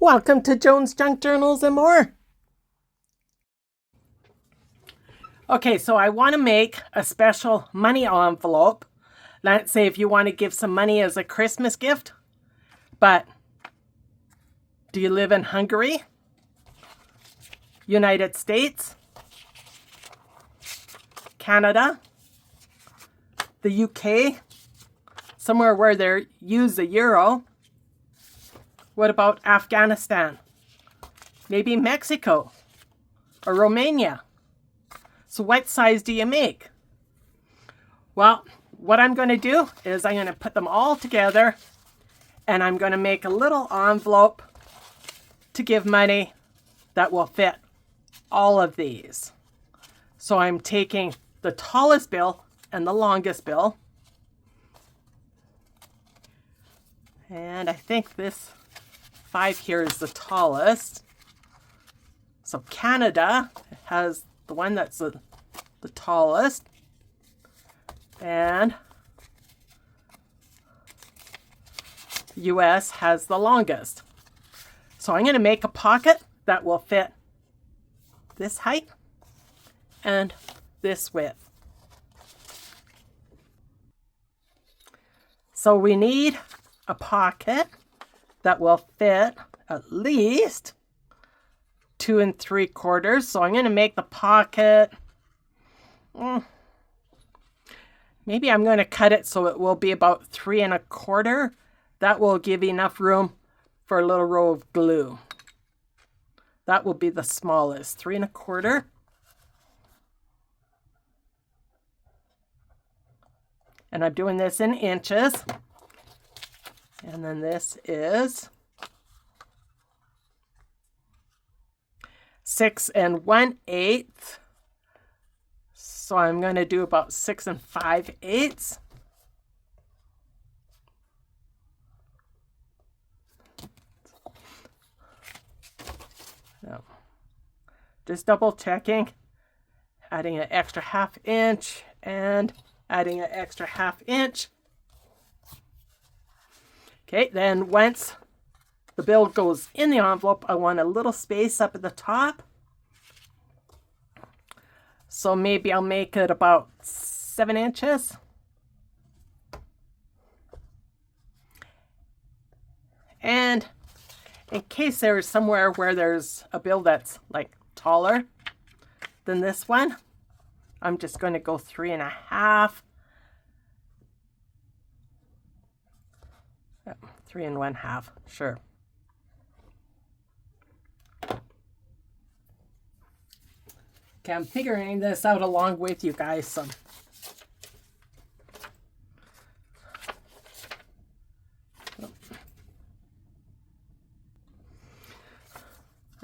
Welcome to Joan's Junk Journals and more. Okay, so I want to make a special money envelope. Let's say if you want to give some money as a Christmas gift. But do you live in Hungary? United States? Canada? The UK? Somewhere where they use the euro? What about Afghanistan? Maybe Mexico or Romania? So what size do you make? Well, what I'm going to do is I'm going to put them all together and I'm going to make a little envelope to give money that will fit all of these. So I'm taking the tallest bill and the longest bill. And I think this 5 here is the tallest. So Canada has the one that's the tallest. And the US has the longest. So I'm going to make a pocket that will fit this height and this width. So we need a pocket that will fit at least 2 3/4. So I'm going to make the pocket, maybe I'm going to cut it so it will be about 3 1/4. That will give enough room for a little row of glue. That will be the smallest, 3 1/4. And I'm doing this in inches. And then this is 6 1/8. So I'm going to do about 6 5/8. No. Just double checking, adding an extra 1/2 inch and adding an extra 1/2 inch. Okay, then once the bill goes in the envelope, I want a little space up at the top. So maybe I'll make it about 7 inches. And in case there's somewhere where there's a bill that's like taller than this one, I'm just going to go 3 1/2. 3 1/2, sure. Okay, I'm figuring this out along with you guys. So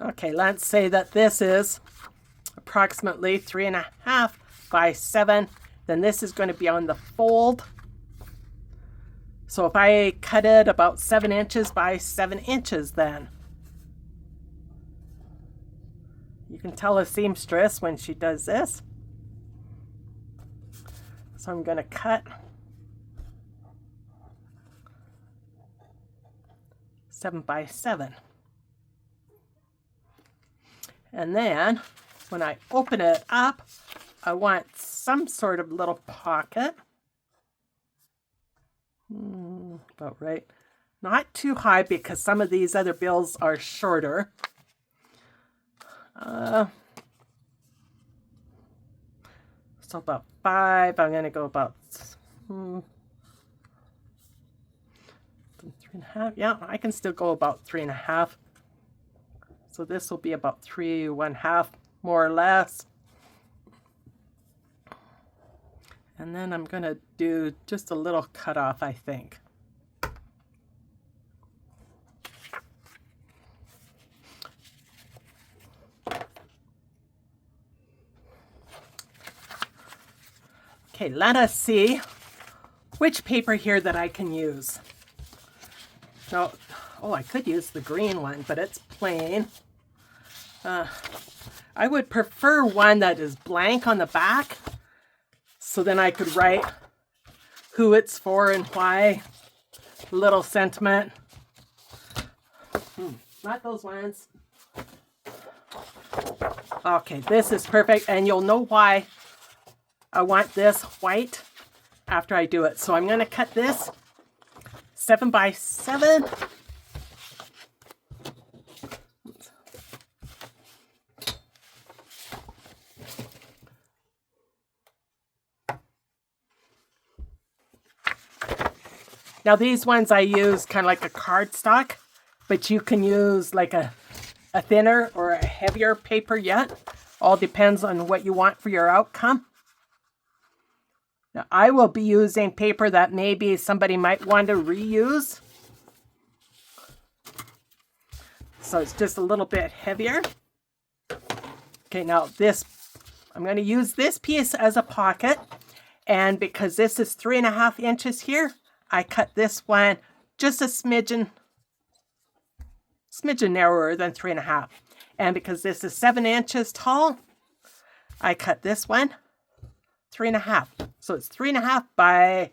okay, let's say that this is approximately 3 1/2 by 7. Then this is going to be on the fold. So if I cut it about 7 inches by 7 inches, then you can tell a seamstress when she does this. So I'm going to cut 7 by 7. And then when I open it up, I want some sort of little pocket. About right. Not too high because some of these other bills are shorter. So about 5. I'm going to go about 3 1/2. Yeah, I can still go about 3 1/2. So this will be about 3 1/2, more or less. And then I'm going to do just a little cutoff, I think. Okay, let us see which paper here that I can use. So, I could use the green one, but it's plain. I would prefer one that is blank on the back. So then I could write who it's for and why. A little sentiment. Not those ones. Okay, this is perfect, and you'll know why I want this white after I do it. So I'm going to cut this 7 by 7. Now these ones I use kind of like a cardstock, but you can use like a thinner or a heavier paper yet. All depends on what you want for your outcome. Now I will be using paper that maybe somebody might want to reuse. So it's just a little bit heavier. Okay, now this, I'm going to use this piece as a pocket. And because this is 3.5 inches here, I cut this one just a smidgen narrower than 3.5. And because this is 7 inches tall, I cut this one 3.5. So it's 3.5 by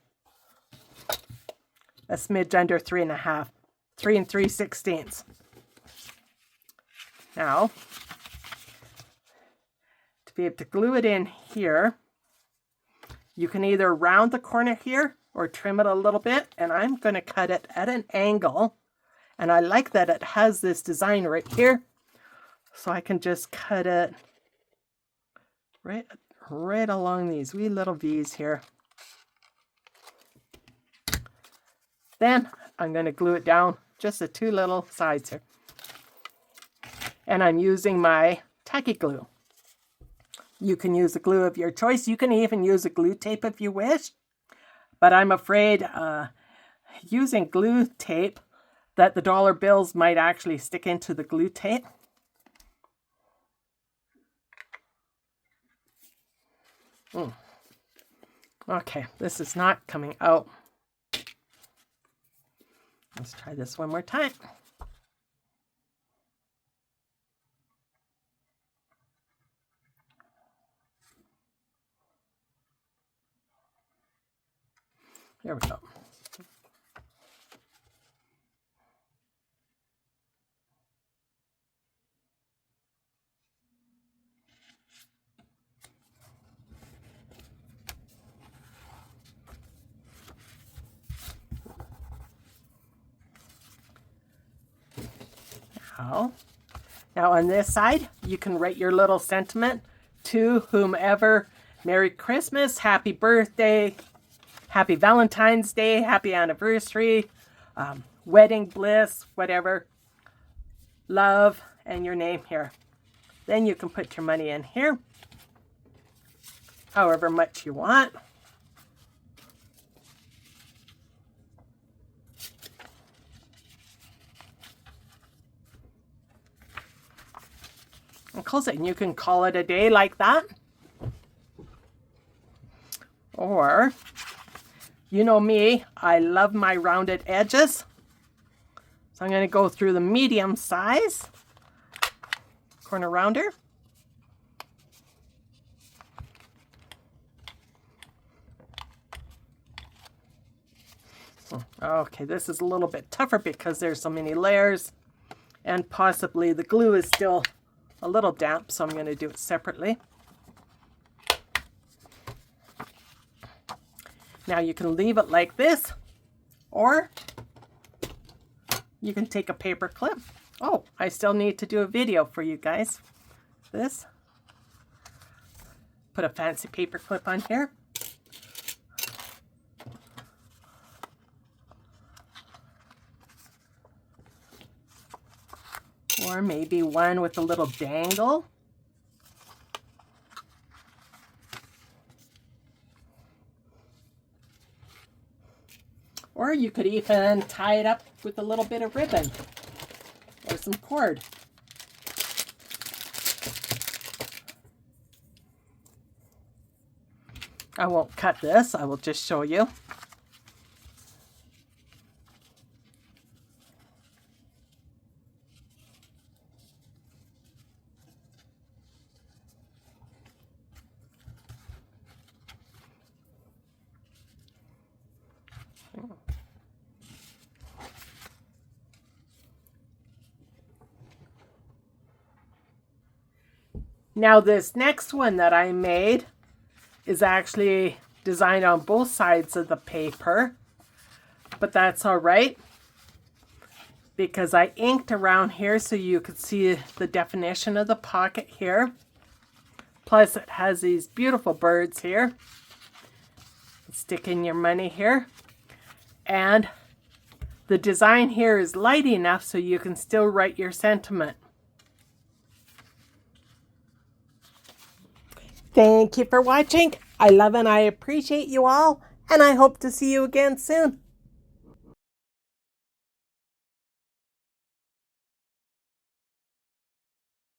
a smidge under 3.5. 3 3/16. Now, to be able to glue it in here, you can either round the corner here or trim it a little bit, and I'm going to cut it at an angle. And I like that it has this design right here, so I can just cut it right along these wee little V's here. Then I'm going to glue it down just the 2 little sides here. And I'm using my tacky glue. You can use a glue of your choice. You can even use a glue tape if you wish. But I'm afraid using glue tape that the dollar bills might actually stick into the glue tape. Okay, this is not coming out. Let's try this one more time. There we go. Now on this side, you can write your little sentiment to whomever. Merry Christmas, Happy Birthday, Happy Valentine's Day, Happy Anniversary, Wedding Bliss, whatever. Love, and your name here. Then you can put your money in here, however much you want. And close it, and you can call it a day like that. Or, you know me, I love my rounded edges. So I'm going to go through the medium size corner rounder. Okay, this is a little bit tougher because there's so many layers, and possibly the glue is still a little damp, so I'm going to do it separately. Now you can leave it like this, or you can take a paper clip. Oh, I still need to do a video for you guys. This. Put a fancy paper clip on here. Or maybe one with a little dangle. Or you could even tie it up with a little bit of ribbon or some cord. I won't cut this, I will just show you. Now this next one that I made is actually designed on both sides of the paper, but that's all right because I inked around here so you could see the definition of the pocket here. Plus it has these beautiful birds here. Stick in your money here. And the design here is light enough so you can still write your sentiment. Thank you for watching. I love and I appreciate you all, and I hope to see you again soon.